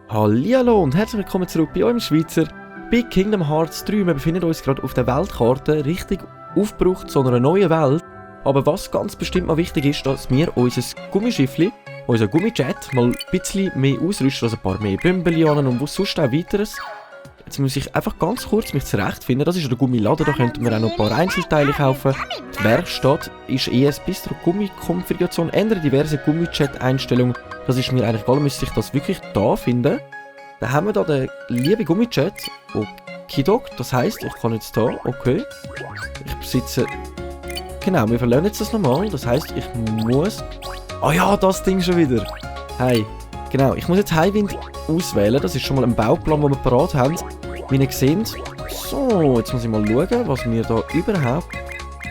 Hallihallo und herzlich willkommen zurück bei eurem Schweizer Big Kingdom Hearts 3. Wir befinden uns gerade auf der Weltkarte, richtig aufgebraucht zu einer neuen Welt. Aber was ganz bestimmt mal wichtig ist, dass wir unser Gummischiffli, unser Gummijet, mal ein bisschen mehr ausrüsten, also ein paar mehr Bömbeli und was sonst auch weiteres. Jetzt muss ich einfach ganz kurz mich zurechtfinden. Das ist der Gummiladen, da könnten wir auch noch ein paar Einzelteile kaufen. Die Werkstatt ist eher ein Bistro Gummikonfiguration, ändere diverse Gummijet-Einstellungen. Das ist mir eigentlich egal, müsste ich das wirklich da finden. Dann haben wir da den lieben Gummijet. Okidok, das heisst, ich kann jetzt da, okay. Ich besitze... Genau, wir verlernen jetzt das nochmal. Das heisst, ich muss... Ah ja, das Ding schon wieder. Hey, genau, ich muss jetzt Highwind auswählen. Das ist schon mal ein Bauplan, den wir parat haben. Wie ihr seht. So, jetzt muss ich mal schauen, was wir da überhaupt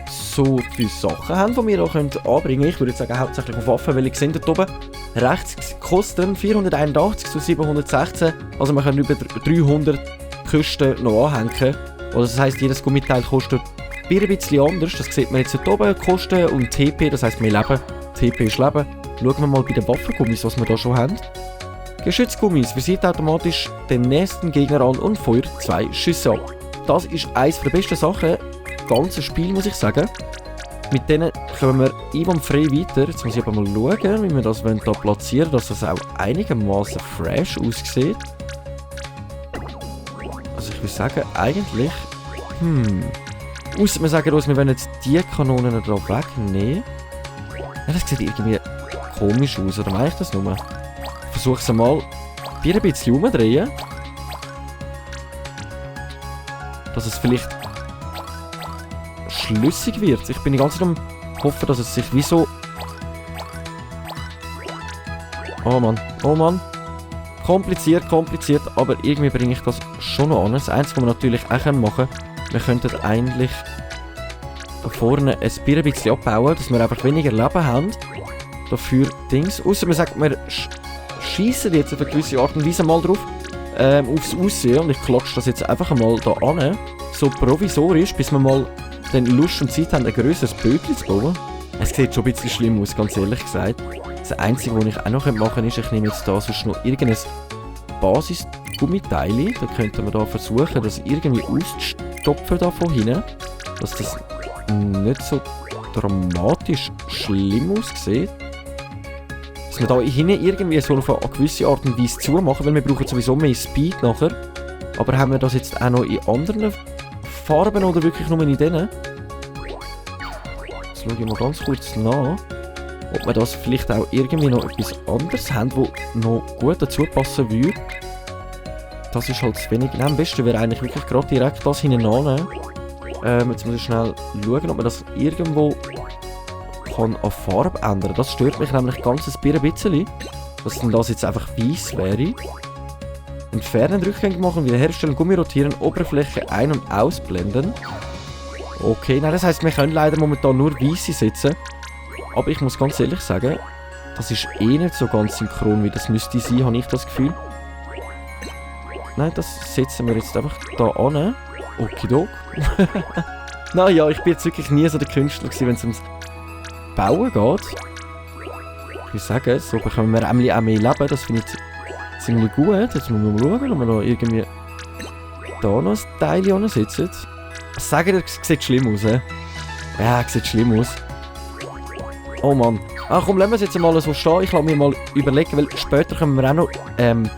so viele Sachen haben, die wir auch anbringen können. Ich würde jetzt sagen, hauptsächlich auf Waffen, weil ich sehe dort oben rechts kosten 481 zu 716. Also wir können über 300 Kosten noch anhängen. Also das heisst, jedes Gummiteil kostet ein bisschen anders. Das sieht man jetzt dort oben. Kosten und TP, das heisst wir leben. TP ist Leben. Schauen wir mal bei den Waffengummis, was wir da schon haben. Geschützgummis visiert automatisch den nächsten Gegner an und feuert 2 Schüsse ab. Das ist eines der besten Sachen im ganzen Spiel, muss ich sagen. Mit denen kommen wir einwandfrei weiter. Jetzt muss ich aber mal schauen, wie wir das da platzieren, dass das auch einigermaßen fresh aussieht. Also ich würde sagen, eigentlich... Ausser wir sagen uns, wir wollen jetzt die Kanonen da wegnehmen. Ja, das sieht irgendwie komisch aus, oder meine ich das nur? Ich versuche es einmal ein bisschen umdrehen. Dass es vielleicht schlüssig wird. Ich bin die ganze Zeit am hoffen, dass es sich wie so... Oh Mann. Kompliziert, aber irgendwie bringe ich das schon noch an. Das Einzige, was wir natürlich auch machen können, wir könnten eigentlich da vorne ein bisschen abbauen, dass wir einfach weniger Leben haben. Dafür Dings. Ausser wir sagen, wir schießen jetzt auf eine gewisse Art und Weise mal drauf. Aufs Aussehen. Und ich klatsche das jetzt einfach mal da an. So provisorisch, bis wir mal dann Lust und Zeit haben, ein grösseres Bötchen zu bauen. Es sieht schon ein bisschen schlimm aus, ganz ehrlich gesagt. Das Einzige, was ich auch noch machen könnte, ist, ich nehme jetzt da sonst noch irgendein Basis-Gummiteil. Da könnten wir da versuchen, das irgendwie auszustopfen da von hinten. Dass das nicht so dramatisch schlimm aussieht. Dass wir da hinten irgendwie so auf eine gewisse Art und Weise zumachen, weil wir brauchen sowieso mehr Speed nachher. Aber haben wir das jetzt auch noch in anderen Farben oder wirklich nur in denen? Jetzt schaue ich mal ganz kurz nach, ob wir das vielleicht auch irgendwie noch etwas anderes haben, das noch gut dazu passen würde. Das ist halt zu wenig. Nein, am besten wäre eigentlich wirklich gerade direkt das hinten annehmen. Jetzt muss ich schnell schauen, ob man das irgendwo kann an Farbe ändern. Das stört mich nämlich ganz ein bisschen, dass dann das jetzt einfach weiß wäre. Entfernen, rückgängig machen, wiederherstellen, Gummi rotieren, Oberfläche ein- und ausblenden. Okay, nein, das heisst, wir können leider momentan nur weiße setzen. Aber ich muss ganz ehrlich sagen, das ist eh nicht so ganz synchron, wie das müsste sein, habe ich das Gefühl. Nein, das setzen wir jetzt einfach da an. Okidok. Naja, ich bin jetzt wirklich nie so der Künstler gewesen, wenn es ums Bauen geht. Ich würde sagen, so bekommen wir auch mehr Leben, das finde ich ziemlich gut. Jetzt müssen wir mal schauen, ob wir da irgendwie da noch ein Teil ansetzen. Sagen wir, es sieht schlimm aus, he? Ja, es sieht schlimm aus. Oh Mann. Ach komm, lassen wir es jetzt mal so stehen. Ich lasse mir mal überlegen, weil später kommen wir auch noch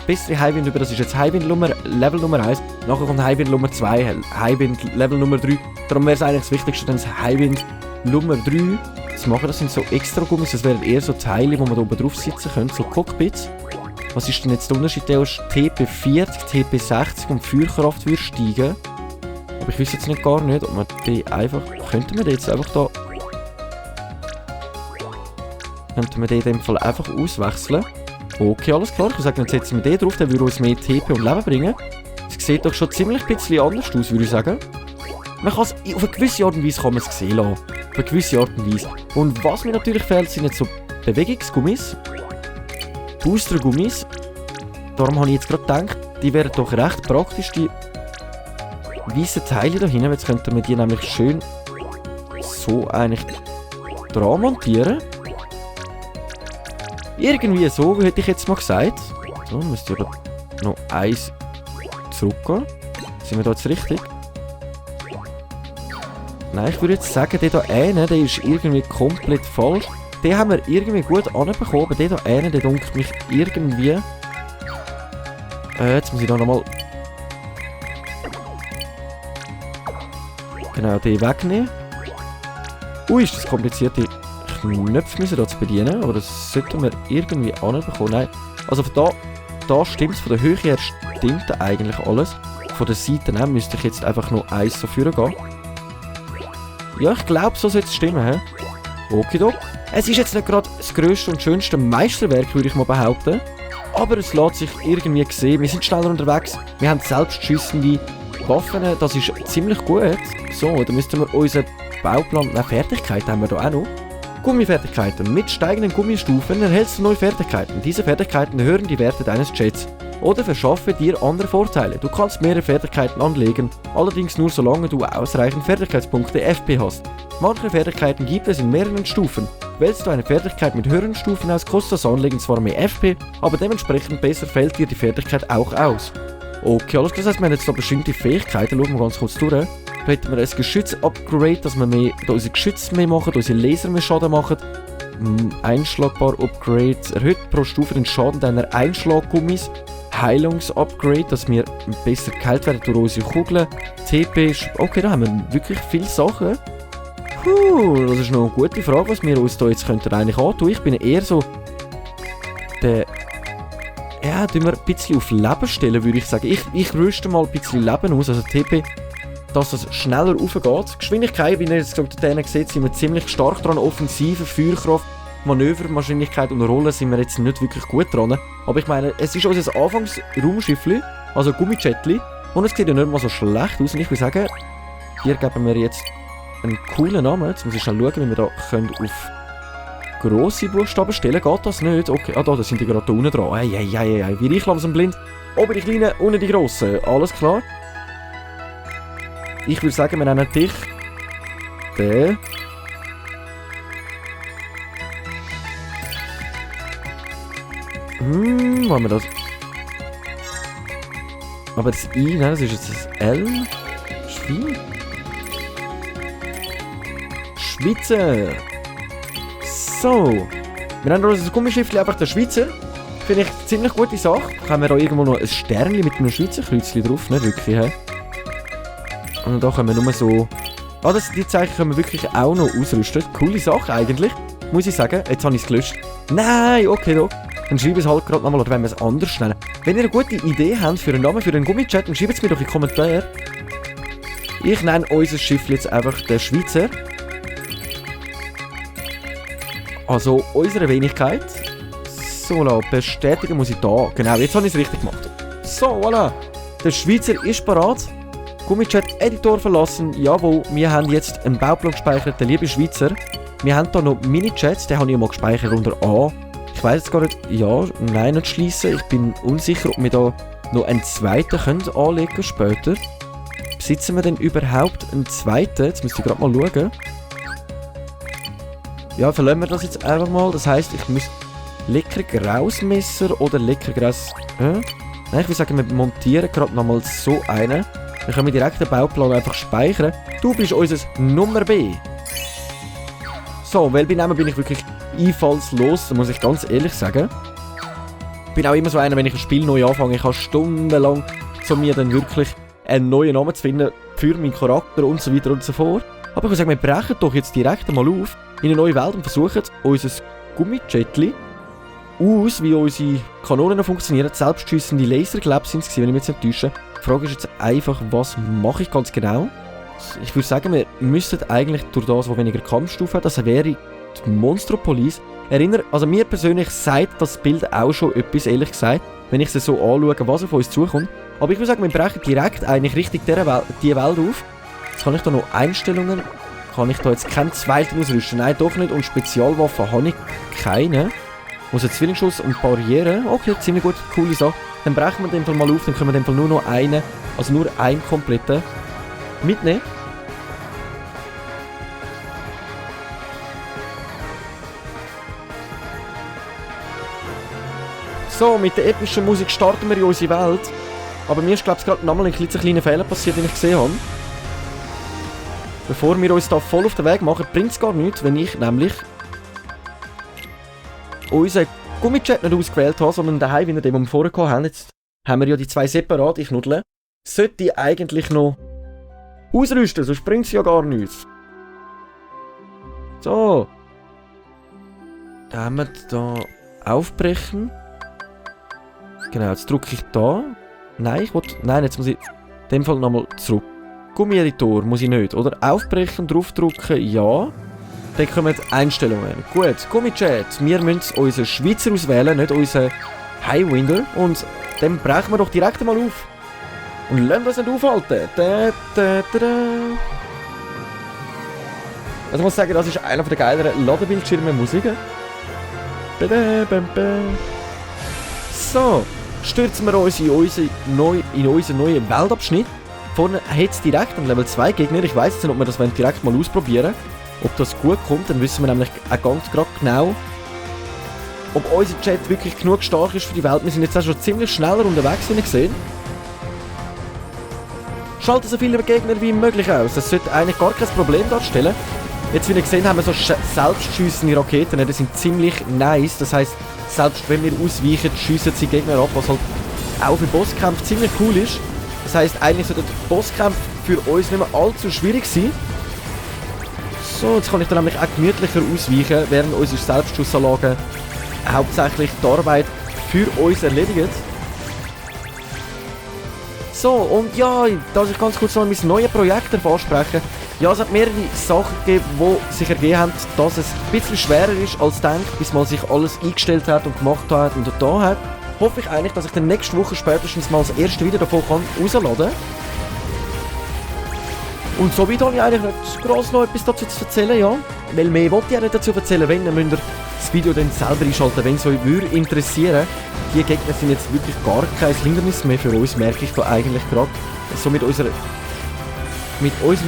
bessere Highwind über. Das ist jetzt Highwind Level Nummer 1. Nachher kommt Highwind Nummer 2, Highwind Level Nummer 3. Darum wäre es eigentlich das Wichtigste, dann das Highwind Nummer 3 zu machen. Das sind so extra Gummis, das wären eher so Teile, wo man da oben drauf sitzen könnte, so Cockpits. Was ist denn jetzt der Unterschied? Der ist TP40, TP60 und Feuerkraft würde steigen. Aber ich weiß jetzt gar nicht, ob man die einfach... Könnten wir die jetzt einfach da... Könnten wir den in dem Fall einfach auswechseln. Okay, alles klar. Ich würde sagen, dann setzen wir den drauf, der würde uns mehr TP und Leben bringen. Es sieht doch schon ziemlich ein bisschen anders aus, würde ich sagen. Man kann es, auf eine gewisse Art und Weise kann man es sehen lassen. Auf eine gewisse Art und Weise. Und was mir natürlich fehlt, sind jetzt so Bewegungsgummis. Boostergummis. Darum habe ich jetzt gerade gedacht, die wären doch recht praktisch. Die weißen Teile da hinten. Jetzt könnten wir die nämlich schön so eigentlich dran montieren. Irgendwie so, hätte ich jetzt mal gesagt. So, müsste aber noch eins zurückgehen. Sind wir da jetzt richtig? Nein, ich würde jetzt sagen, der da eine, der ist irgendwie komplett falsch. Den haben wir irgendwie gut anbekommen, aber der da eine, der dunkelt mich irgendwie... jetzt muss ich da nochmal... Genau, den wegnehmen. Ui, ist das komplizierte Knöpfe müssen da zu bedienen, aber das sollten wir irgendwie anbekommen. Nein, also von da stimmt es, von der Höhe her stimmt eigentlich alles. Von der Seite her müsste ich jetzt einfach noch eins so führen gehen. Ja, ich glaube, so sollte es stimmen, hä? Okidok. Es ist jetzt nicht gerade das grösste und schönste Meisterwerk, würde ich mal behaupten. Aber es lässt sich irgendwie sehen. Wir sind schneller unterwegs. Wir haben selbstschüssende Waffen. Das ist ziemlich gut. So, dann müssten wir unseren Bauplan... Nein, Fertigkeiten haben wir da auch noch. Gummifertigkeiten. Mit steigenden Gummistufen erhältst du neue Fertigkeiten. Diese Fertigkeiten erhöhen die Werte deines Jets. Oder verschaffen dir andere Vorteile. Du kannst mehrere Fertigkeiten anlegen, allerdings nur solange du ausreichend Fertigkeitspunkte FP hast. Manche Fertigkeiten gibt es in mehreren Stufen. Wählst du eine Fertigkeit mit höheren Stufen aus, kostet das Anlegen zwar mehr FP, aber dementsprechend besser fällt dir die Fertigkeit auch aus. Okay, alles klar, das heisst, wir haben jetzt da bestimmte Fähigkeiten, schauen wir ganz kurz durch. Da hätten wir ein Geschütz-Upgrade, dass wir unsere Geschütze mehr machen, unsere Laser mehr Schaden machen. Einschlagbar Upgrades, erhöht pro Stufe den Schaden deiner Einschlaggummis. Heilungs-Upgrade, dass wir besser geheilt werden durch unsere Kugeln. TP, okay, da haben wir wirklich viele Sachen. Das ist noch eine gute Frage, was wir uns da jetzt eigentlich antun. Ich bin eher so der... Ja, tun wir ein bisschen auf Leben stellen, würde ich sagen. Ich rüste mal ein bisschen Leben aus, also TP, dass es schneller raufgeht. Geschwindigkeit, wie ihr jetzt gerade seht, sind wir ziemlich stark dran. Offensive, Feuerkraft, Manöverwahrscheinlichkeit und Rollen sind wir jetzt nicht wirklich gut dran. Aber ich meine, es ist unser Anfangsraumschiffli, also Gummijetli, und es sieht ja nicht mal so schlecht aus. Und ich würde sagen, hier geben wir jetzt einen coolen Namen. Jetzt muss ich schnell schauen, wie wir da können auf grosse Buchstaben stellen. Geht das nicht? Okay, da sind die gerade da unten dran. Ei, wie ich langsam blind. Oben die kleinen, unten die grossen. Alles klar. Ich würde sagen, wir nennen dich den... wo haben wir das? Aber das I, nein, das ist jetzt das L. Schweizer. So. Wir haben unser Gummischiffchen einfach der Schweizer. Finde ich eine ziemlich gute Sache. Haben wir da irgendwo noch ein Sternchen mit einem Schweizer Kreuzchen drauf? Nicht wirklich, hä? Und da können wir nur so... die Zeichen können wir wirklich auch noch ausrüsten. Coole Sache eigentlich. Muss ich sagen. Jetzt habe ich es gelöscht. Nein, okay, doch. Dann schreibe ich es halt gerade nochmal, oder wenn wir es anders nennen. Wenn ihr eine gute Idee habt für einen Namen für den Gummichat, dann schreibt es mir doch in die Kommentare. Ich nenne unser Schiff jetzt einfach der Schweizer. Also unsere Wenigkeit. So, bestätigen muss ich da. Genau, jetzt habe ich es richtig gemacht. So, voilà. Der Schweizer ist bereit. Gummichat-Editor verlassen. Jawohl, wir haben jetzt einen Bauplan gespeichert, der liebe Schweizer. Wir haben hier noch Mini-Chats, den habe ich mal gespeichert unter A. Ich weiß jetzt gar nicht, ja, nein, nicht schließen. Ich bin unsicher, ob wir da noch einen zweiten anlegen können später. Besitzen wir denn überhaupt einen zweiten? Jetzt müsste ich gerade mal schauen. Ja, verlassen wir das jetzt einfach mal. Das heisst, ich muss lecker Grausmesser oder lecker Graus... Nein, ich würde sagen, wir montieren gerade nochmal so einen. Dann können wir direkt den Bauplan einfach speichern. Du bist unser Nummer B. So, weil bei Namen bin ich wirklich einfallslos, muss ich ganz ehrlich sagen. Ich bin auch immer so einer, wenn ich ein Spiel neu anfange, ich habe stundenlang so mir dann wirklich einen neuen Namen zu finden für meinen Charakter und so weiter und so fort. Aber ich würde sagen, wir brechen doch jetzt direkt mal auf in eine neue Welt und versuchen unser Gummijetli aus, wie unsere Kanonen funktionieren. Selbstschüssende Laser, glaube ich, wenn ich mich jetzt nicht täusche. Die Frage ist jetzt einfach, was mache ich ganz genau? Ich würde sagen, wir müssten eigentlich durch das, was weniger Kampfstufe hat, das wäre die Monstropolis. Also mir persönlich sagt das Bild auch schon etwas, ehrlich gesagt, wenn ich es so anschaue, was auf uns zukommt. Aber ich würde sagen, wir brechen direkt eigentlich richtig die Welt auf. Jetzt kann ich da noch Einstellungen, kann ich da jetzt keinen zweiten ausrüsten? Nein, doch nicht. Und Spezialwaffen habe ich keine. Muss jetzt Zwillingsschuss und Barriere. Okay, ziemlich gut, coole Sache. Dann brechen wir den Fall mal auf, dann können wir den Fall nur noch einen, also nur einen kompletten mitnehmen. So, mit der epischen Musik starten wir in unsere Welt. Aber mir ist, glaube ich, gerade nochmal ein kleiner Fehler passiert, den ich gesehen habe. Bevor wir uns da voll auf den Weg machen, bringt es gar nichts, wenn ich nämlich unseren Gummijet nicht ausgewählt habe, sondern daheim, wie wir den vorher gehabt haben. Jetzt haben wir ja die zwei separat, ich Knuddel. Sollte ich eigentlich noch ausrüsten, sonst bringt es ja gar nichts. So. Dann haben wir da aufbrechen. Genau, jetzt drücke ich da. Nein, nein, jetzt muss ich in dem Fall nochmal zurück. Gummieditor muss ich nicht, oder? Aufbrechen, draufdrücken, ja. Dann kommen die Einstellungen. Gut, Gummijet. Wir müssen unseren Schweizer auswählen, nicht unseren Highwinder. Und dann brechen wir doch direkt einmal auf. Und lassen uns nicht aufhalten. Also ich muss sagen, das ist einer der geileren Ladebildschirme Musiken. So, stürzen wir uns in unseren neuen Weltabschnitt. Vorne hat es direkt einen Level 2 Gegner. Ich weiss jetzt nicht, ob wir das direkt mal ausprobieren. Ob das gut kommt, dann wissen wir nämlich auch ganz genau, ob unser Jet wirklich genug stark ist für die Welt. Wir sind jetzt auch schon ziemlich schneller unterwegs, wie ihr seht. Schalten so viele Gegner wie möglich aus. Das sollte eigentlich gar kein Problem darstellen. Jetzt, wie ihr gesehen haben wir so selbstschüssende Raketen. Die sind ziemlich nice. Das heisst, selbst wenn wir ausweichen, schiessen sie Gegner ab, was halt auch für Bosskämpfe ziemlich cool ist. Das heisst, eigentlich sollten die Bosskämpfe für uns nicht mehr allzu schwierig sein. So, jetzt kann ich dann nämlich auch gemütlicher ausweichen, während unsere Selbstschussanlagen hauptsächlich die Arbeit für uns erledigen. So, und ja, dass ich ganz kurz noch mein neues Projekt ansprechen. Ja, es hat mehrere Sachen gegeben, die sich ergeben haben, dass es ein bisschen schwerer ist als gedacht, bis man sich alles eingestellt hat und gemacht hat und da hat. Hoffe ich eigentlich, dass ich dann nächste Woche spätestens mal das erste Video davon rausladen kann. Und somit habe ich eigentlich nicht gross noch etwas dazu zu erzählen, ja. Weil mehr wollte ich auch nicht dazu erzählen, wenn, dann müsst ihr das Video dann selber einschalten, wenn es euch interessieren. Die Gegner sind jetzt wirklich gar kein Hindernis mehr für uns, merke ich da eigentlich gerade. So mit unserem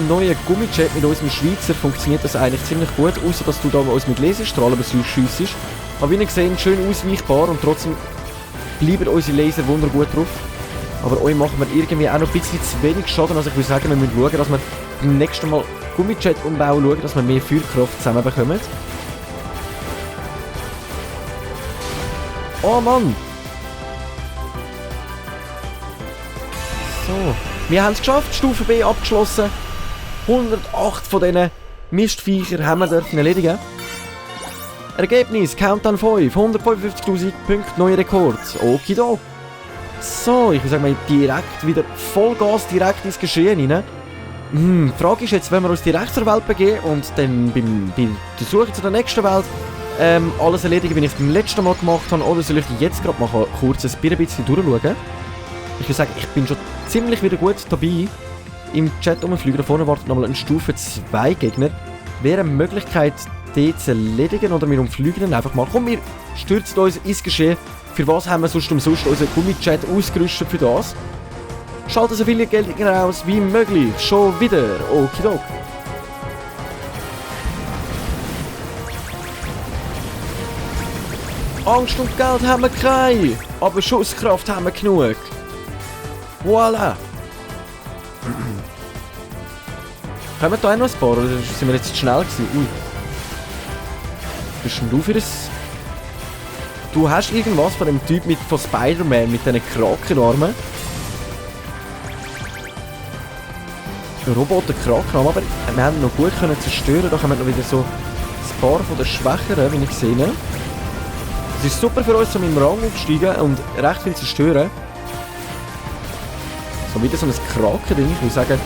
neuen Gummijet, mit unserem Schweizer, funktioniert das eigentlich ziemlich gut, außer dass du da uns mit Laserstrahlen beschiessest. Aber wie ihr seht, schön ausweichbar und trotzdem bleiben unsere Laser wundergut drauf. Aber euch machen wir irgendwie auch noch ein bisschen zu wenig Schaden. Also ich würde sagen, wir müssen schauen, dass wir beim nächsten Mal Gummijet-Umbau schauen, dass wir mehr Feuerkraft zusammenbekommen. Oh Mann! So, wir haben es geschafft, Stufe B abgeschlossen. 108 von diesen Mistviechern haben wir dürfen erledigen. Ergebnis, Countdown 5, 155.000 Punkte, neuer Rekord. Okidok. So, ich würde sagen, direkt wieder Vollgas direkt ins Geschehen rein. Die Frage ist jetzt, wenn wir uns direkt zur Welt begeben und dann bei der Suche zu der nächsten Welt alles erledigen, wie ich es beim letzten Mal gemacht habe, oder soll ich jetzt gerade mal kurz ein bisschen durchschauen? Ich würde sagen, ich bin schon ziemlich wieder gut dabei. Im Chat rumfliegen, da vorne wartet nochmal ein Stufe 2 Gegner. Wäre eine Möglichkeit, die zu erledigen, oder wir umfliegen dann einfach mal. Komm, wir stürzen uns ins Geschehen. Für was haben wir sonst umsonst unseren Gummijet ausgerüstet für das? Schalten so viele Gegner aus wie möglich. Schon wieder. Okidok. Angst und Geld haben wir keine, aber Schusskraft haben wir genug. Voila. Können wir da auch noch ein paar, oder sind wir jetzt zu schnell gewesen? Ui. Was bist denn du für ein... Du hast irgendwas von dem Typ von Spider-Man mit diesen Krakenarmen. Roboter-Krakenarme, aber wir haben noch gut können zerstören. Da haben wir noch wieder so ein paar von den Schwächeren, wie ich sehe. Es ist super für uns, um im Rang aufzusteigen und recht viel zu zerstören. So wieder so ein Kraken-Ding. Ich würde sagen,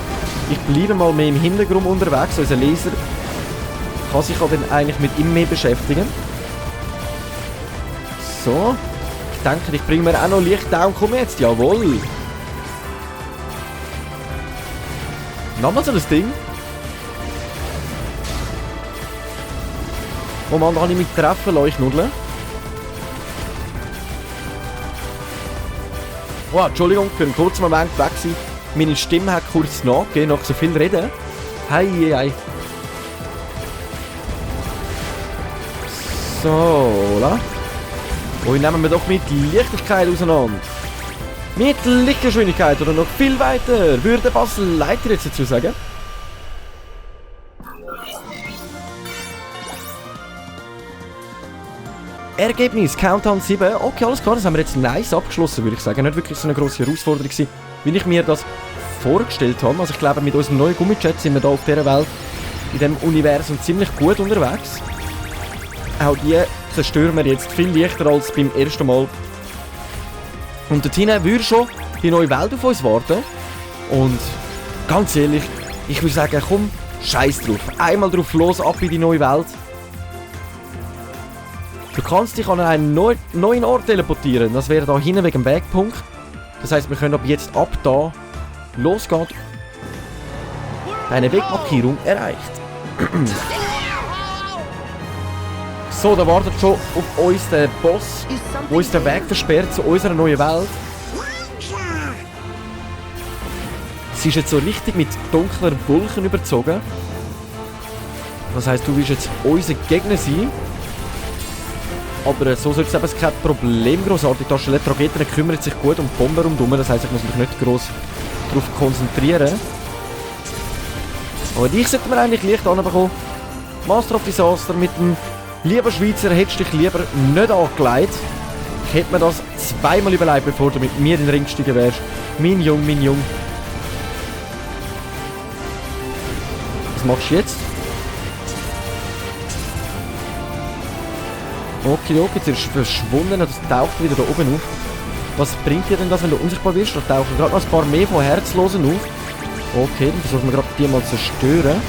ich bleibe mal mehr im Hintergrund unterwegs. Unser Laser kann sich auch dann eigentlich mit ihm mehr beschäftigen. So. Ich denke, ich bringe mir auch noch Licht down. Komm jetzt, jawohl. Nochmal so ein Ding. Oh Mann, da habe ich mich treffen lassen, ich Nudeln. Oh, Entschuldigung, für einen kurzen Moment weg sein. Meine Stimme hat kurz nachgegeben, nach so viel Reden. Hei. So, la. Und nehmen wir doch mit Leichtigkeit auseinander. Mit Lichtgeschwindigkeit oder noch viel weiter, würde Basel Leiter jetzt dazu sagen. Ergebnis, Countdown 7. Okay, alles klar, das haben wir jetzt nice abgeschlossen, würde ich sagen. Nicht wirklich so eine grosse Herausforderung gewesen, wie ich mir das vorgestellt habe. Also ich glaube, mit unserem neuen Gummijet sind wir da auf dieser Welt, in diesem Universum ziemlich gut unterwegs. Auch die zerstören wir jetzt viel leichter als beim ersten Mal. Und dort hinten würde schon die neue Welt auf uns warten. Und ganz ehrlich, ich würde sagen, komm, scheiß drauf. Einmal drauf los, ab in die neue Welt. Du kannst dich an einen neuen Ort teleportieren. Das wäre da hinten wegen dem Wegpunkt. Das heisst, wir können ab jetzt ab da losgehen. Deine Wegmarkierung erreicht. So, da wartet schon auf uns der Boss, der uns den Weg versperrt zu unserer neuen Welt. Sie ist jetzt so richtig mit dunkler Wolken überzogen. Das heisst, du willst jetzt unser Gegner sein. Aber so sollte es eben kein Problem grossartig. Die Artillerieraketen kümmern sich gut um die Bomben rundherum. Das heisst, ich muss mich nicht gross darauf konzentrieren. Aber dich sollten wir eigentlich leicht anbekommen. Master of Disaster mit dem lieber Schweizer, hättest du dich lieber nicht angelegt. Ich hätte mir das zweimal überlegt, bevor du mit mir in den Ring gestiegen wärst. Mein Jung, mein Jung. Was machst du jetzt? Okay, jetzt ist er verschwunden, das taucht wieder da oben auf. Was bringt dir denn das, wenn du unsichtbar wirst? Da tauchen gerade noch ein paar mehr von Herzlosen auf. Okay, dann versuchen wir gerade die mal zu zerstören.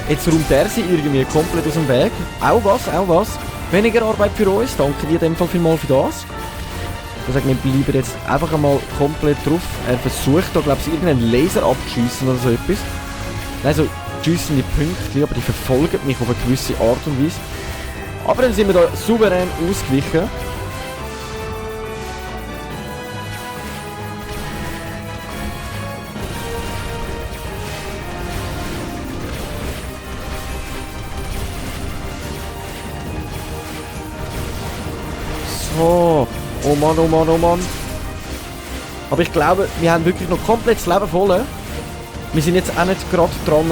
Jetzt räumt er sie irgendwie komplett aus dem Weg. Auch was. Weniger Arbeit für uns. Danke dir in dem Fall vielmals für das. Ich sage, wir bleiben jetzt einfach einmal komplett drauf. Er versucht da, glaube ich, irgendeinen Laser abzuschiessen oder so etwas. Also, schiessen die Punkte, aber die verfolgen mich auf eine gewisse Art und Weise. Aber dann sind wir da souverän ausgewichen. So. Oh Mann. Aber ich glaube, wir haben wirklich noch komplett das Leben voll. Wir sind jetzt auch nicht gerade dran,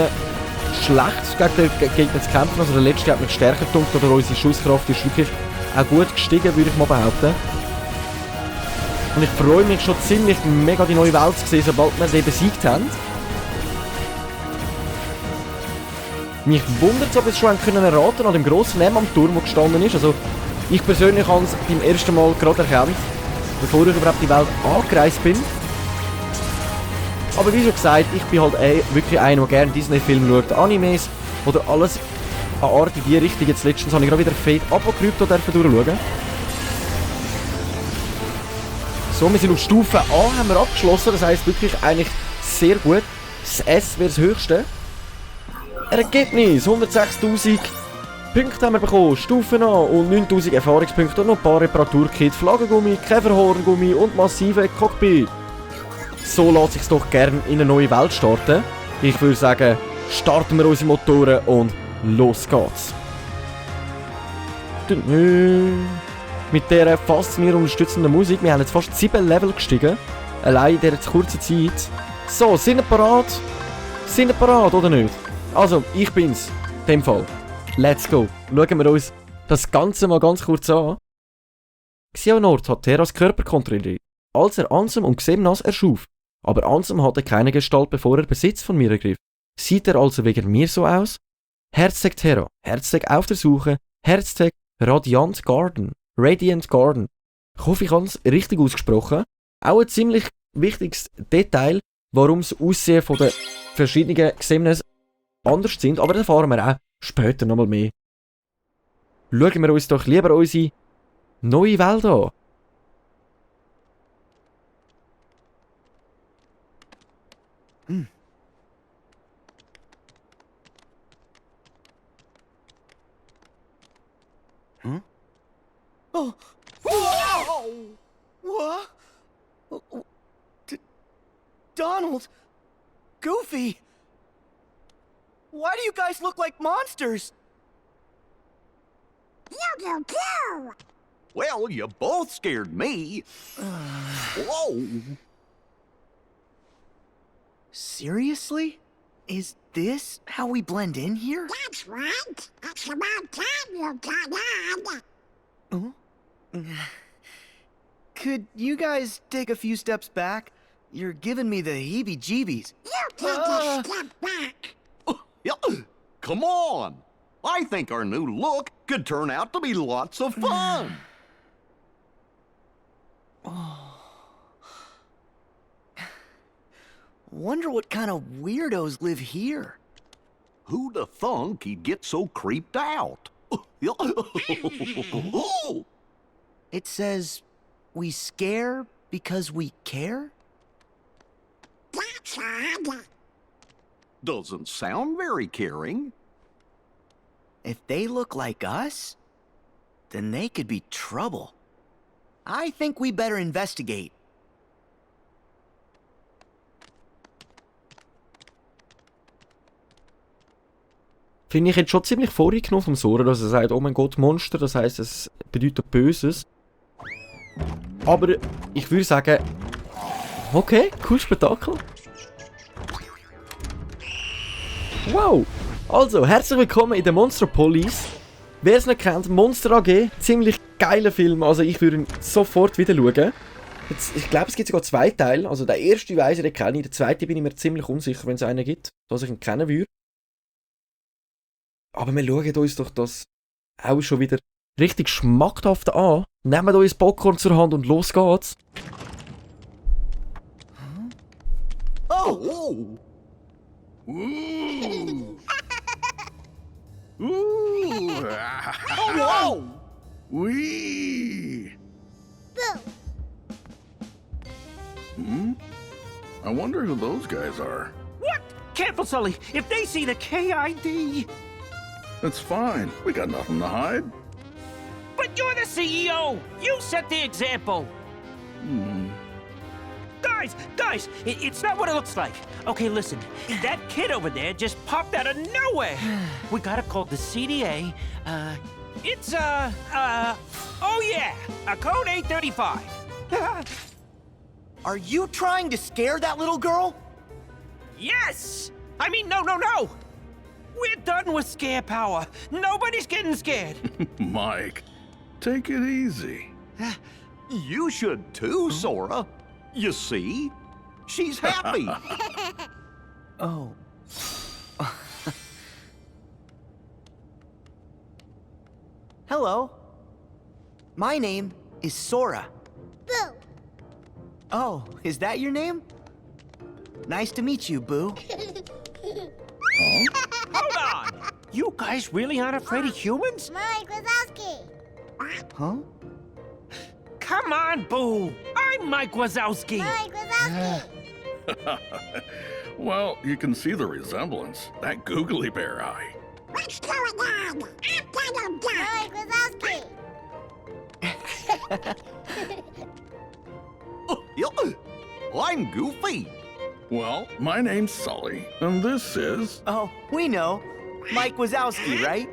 schlecht gegen den Gegner zu kämpfen. Also der letzte hat mich stärker gedunkt, oder unsere Schusskraft ist wirklich auch gut gestiegen, würde ich mal behaupten. Und ich freue mich schon ziemlich mega, die neue Welt zu sehen, sobald wir den besiegt haben. Mich wundert es, ob wir es schon erraten können an dem grossen Lärm am Turm, der gestanden ist. Also ich persönlich habe es beim ersten Mal gerade erkannt, bevor ich überhaupt die Welt angereist bin. Aber wie schon gesagt, ich bin halt wirklich einer, der gerne Disney-Filme schaut, Animes oder alles an Art in die Richtung. Jetzt letztens habe ich gerade wieder Fate Apokrypto durchschauen. So, wir sind auf Stufe A, haben wir abgeschlossen, das heisst wirklich eigentlich sehr gut. Das S wäre das höchste. Ergebnis, 106'000 Punkte haben wir bekommen, Stufen A und 9'000 Erfahrungspunkte und noch ein paar Reparaturkits, Flaggengummi, Käferhorngummi und massive Cockpit. So lässt sich doch gerne in eine neue Welt starten. Ich würde sagen, starten wir unsere Motoren und los geht's. Mit dieser faszinierend unterstützenden Musik, wir haben jetzt fast 7 Level gestiegen. Allein in dieser kurzen Zeit. So, sind wir parat? Sind wir parat oder nicht? Also, ich bin's. In dem Fall. Let's go. Schauen wir uns das Ganze mal ganz kurz an. Xehanort hat Terras Körper kontrolliert, als er Ansem und Xemnas erschuf. Aber Ansem hatte keine Gestalt, bevor er Besitz von mir ergriff. Sieht er also wegen mir so aus? Herztag Terra, Herztag auf der Suche, Herztag Radiant Garden. Ich hoffe, ich habe es richtig ausgesprochen. Auch ein ziemlich wichtiges Detail, warum das Aussehen von den verschiedenen Xemnas anders sind, aber das erfahren wir auch später nochmal mehr. Schauen wir uns doch lieber unsere neue Welt an. Oh. Wow. What? Donald! Goofy! Why do you guys look like monsters? You do too! Well, you both scared me. Whoa! Seriously? Is this how we blend in here? That's right. It's about time you got on. Could you guys take a few steps back? You're giving me the heebie-jeebies. You take a step back. Yeah, come on! I think our new look could turn out to be lots of fun. Wonder what kind of weirdos live here. Who'd have thunk he'd get so creeped out? It says, we scare because we care? That's odd. Doesn't sound very caring. If they look like us, then they could be trouble. I think we better investigate. Finde ich jetzt schon ziemlich vorgenommen vom Sora, dass er sagt, oh mein Gott, Monster, das heisst, es bedeutet Böses. Aber ich würde sagen, okay, cool Spektakel. Wow! Also, herzlich willkommen in der Monsterpolis. Wer es nicht kennt, Monster AG, ziemlich geiler Film, also ich würde ihn sofort wieder schauen. Jetzt, ich glaube, es gibt sogar 2 Teile, also der erste weiss ich, den kenne ich, der zweite bin ich mir ziemlich unsicher, wenn es einen gibt, dass ich ihn kennen würde. Aber wir schauen uns doch das auch schon wieder richtig schmackhaft an. Nehmen uns Popcorn zur Hand und los geht's. Oh! Ooh. Ooh. Oh, whoa! Wee. Boo. I wonder who those guys are. What? Careful, Sully. If they see the KID. It's fine. We got nothing to hide. But you're the CEO. You set the example. Guys, it's not what it looks like. Okay, listen. That kid over there just popped out of nowhere. We gotta call the CDA. It's, oh yeah, a code 835. Are you trying to scare that little girl? Yes! I mean, no. We're done with scare power. Nobody's getting scared. Mike, take it easy. You should too, Sora. You see? She's happy. Oh. Hello. My name is Sora. Boo. Oh, is that your name? Nice to meet you, Boo. Hold on! You guys really aren't afraid of humans? Mike Wazowski. Huh? Come on, Boo! I'm Mike Wazowski! Mike Wazowski. Well, you can see the resemblance. That googly bear eye. What's going on? I'm Donald Duck. Mike Wazowski. I'm Goofy. Well, my name's Sully, and this is... Oh, we know. Mike Wazowski, right?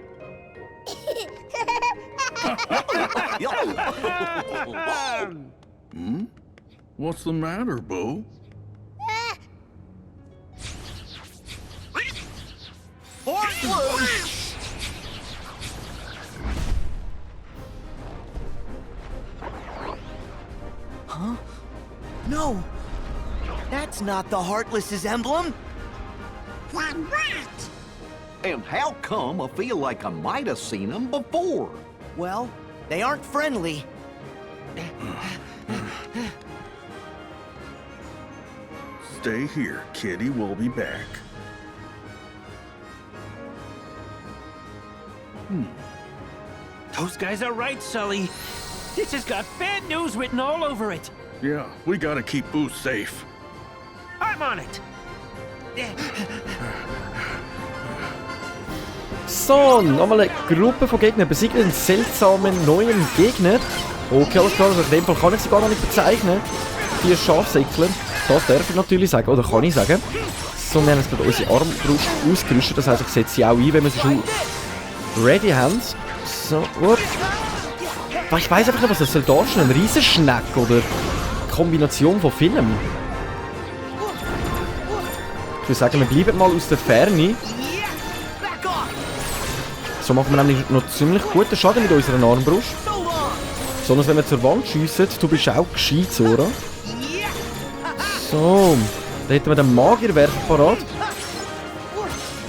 What's the matter, Boo? Huh? No! That's not the Heartless's emblem! Then what? And how come I feel like I might have seen him before? Well, they aren't friendly. Stay here, Kitty. We'll be back. Those guys are right, Sully. This has got bad news written all over it. Yeah, we gotta keep Boo safe. I'm on it. So, nochmal eine Gruppe von Gegnern besiegt einen seltsamen neuen Gegner. Okay, alles klar, also in dem Fall kann ich sie gar noch nicht bezeichnen. Die Schafsäckler. Das darf ich natürlich sagen, oder kann ich sagen. So, wir haben jetzt gerade unsere Armbrust ausgerüstet, das heisst, ich setze sie auch ein, wenn wir sie schon ready haben. So, upp. Ich weiss einfach nicht, was das soll darstellen. Ein Riesenschneck oder eine Kombination von Filmen. Ich würde sagen, wir bleiben mal aus der Ferne. So machen wir nämlich noch ziemlich guten Schaden mit unserer Armbrust. Besonders wenn wir zur Wand schiessen. Du bist auch gescheit, Sora. So, da hätten wir den Magierwerfer parat.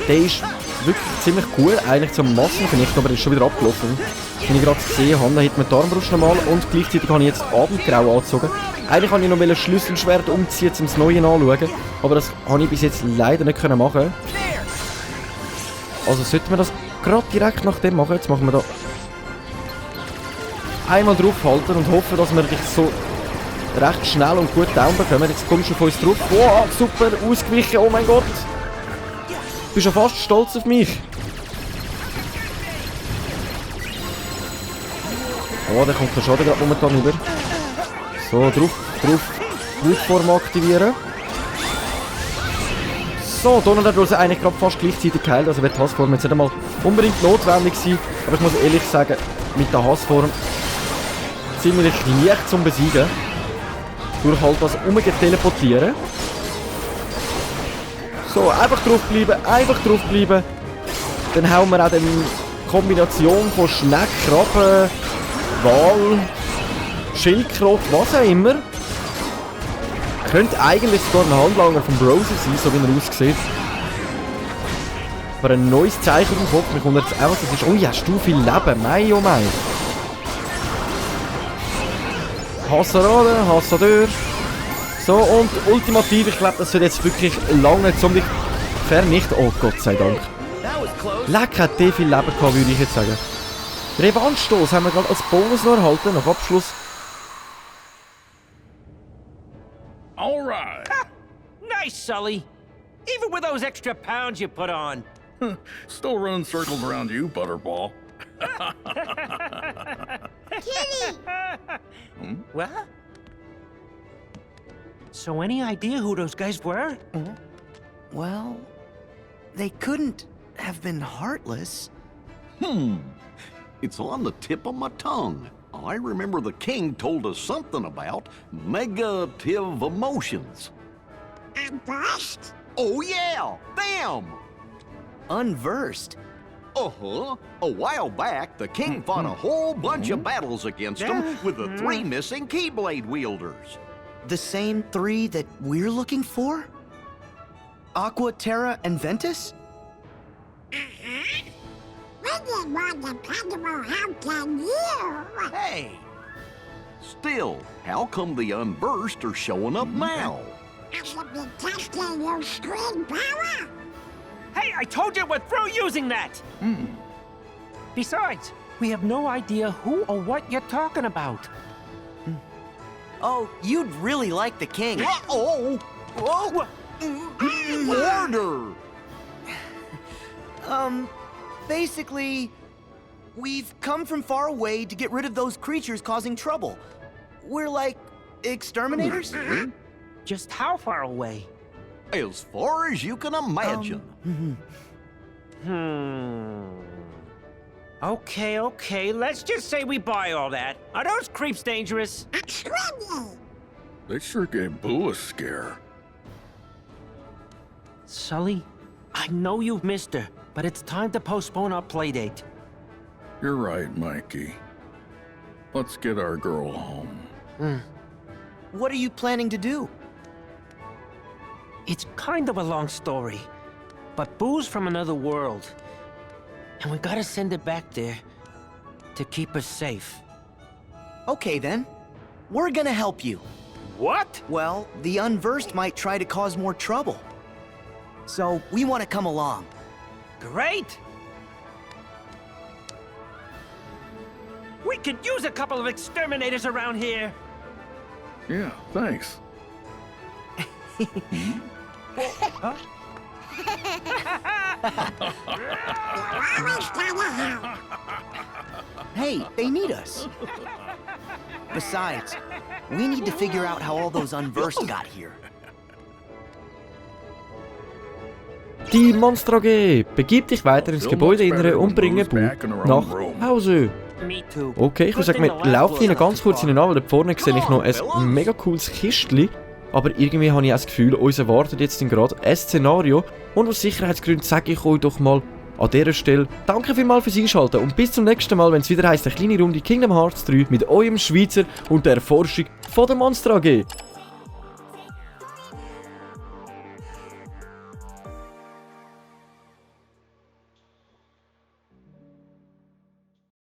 Der ist wirklich ziemlich cool, eigentlich zum Massenvernichten, aber der ist schon wieder abgelaufen. Wie ich gerade gesehen habe, da hätten wir die Armbrust nochmal und gleichzeitig habe ich jetzt Abendgrau angezogen. Eigentlich wollte ich noch ein Schlüsselschwert umziehen, um das Neue anzuschauen, aber das habe ich bis jetzt leider nicht machen. Also sollten wir das gerade direkt nach dem machen. Jetzt machen wir da einmal draufhalten und hoffen, dass wir dich so recht schnell und gut down bekommen. Jetzt kommst du auf uns drauf. Wow, super, ausgewichen, oh mein Gott. Ich bin schon fast stolz auf mich. Oh, der kommt der Schaden gerade momentan über. So, drauf, Blutform aktivieren. So, Donald hat uns eigentlich gerade fast gleichzeitig geheilt, also wird die Hassform jetzt nicht einmal unbedingt notwendig sein. Aber ich muss ehrlich sagen, mit der Hassform ziemlich leicht zum Besiegen. Durch halt das Umgeteleportieren. So, einfach draufbleiben. Dann hauen wir auch die Kombination von Schneck, Krabben, Wal, Schildkröte, was auch immer. Könnte eigentlich sogar ein Handlanger von Browser sein, so wie er aussieht. Aber ein neues Zeichen im Kopf, mir kommt jetzt einfach, das ist, oh ja, hast du viel Leben, mei oh mei. Hasserade, Hassadeur. So, und ultimativ, ich glaube, das wird jetzt wirklich lange zum dich vernichten. Oh Gott sei Dank. Leck, hat der viel Leben gehabt, würde ich jetzt sagen. Revanche-Stoß haben wir gerade als Bonus noch erhalten, nach Abschluss. All right. Nice, Sully. Even with those extra pounds you put on. Still running circles around you, Butterball. Kitty! What? So any idea who those guys were? Well, they couldn't have been heartless. It's on the tip of my tongue. I remember the king told us something about negative emotions. Unversed? Oh yeah, them! Unversed. Uh-huh. A while back, the king fought a whole bunch of battles against them with the 3 missing Keyblade wielders. The same 3 that we're looking for? Aqua, Terra, and Ventus? We didn't want dependable help can you? Hey! Still, how come the Unversed are showing up now? I should be testing your screen power. Hey, I told you we're through using that! Besides, we have no idea who or what you're talking about. Oh, you'd really like the king. Uh-oh! Whoa! Order! Basically, we've come from far away to get rid of those creatures causing trouble. We're like exterminators? Just how far away? As far as you can imagine. Okay, let's just say we buy all that. Are those creeps dangerous? Extremely. They sure gave Boo a scare. Sully, I know you've missed her, but it's time to postpone our playdate. You're right, Mikey. Let's get our girl home. What are you planning to do? It's kind of a long story, but Boo's from another world, and we gotta send it back there to keep her safe. Okay then. We're gonna help you. What? Well, the Unversed might try to cause more trouble. So, we want to come along. Great! We could use a couple of exterminators around here. Yeah, thanks. Always gotta help. Hey, they need us. Besides, we need to figure out how all those Unversed got here. Die Monster AG begibt dich weiter ins Gebäudeinnere und bringe Bu nach Hause. Me too. Okay, ich würde sagen, wir laufen ihnen ganz kurz hinein, weil da vorne sehe ich noch ein mega cooles Kistchen. Aber irgendwie habe ich auch das Gefühl, uns erwartet jetzt gerade ein Szenario. Und aus Sicherheitsgründen sage ich euch doch mal an dieser Stelle danke vielmals fürs Einschalten und bis zum nächsten Mal, wenn es wieder heisst, eine kleine Runde Kingdom Hearts 3 mit eurem Schweizer und der Erforschung von der Monster AG.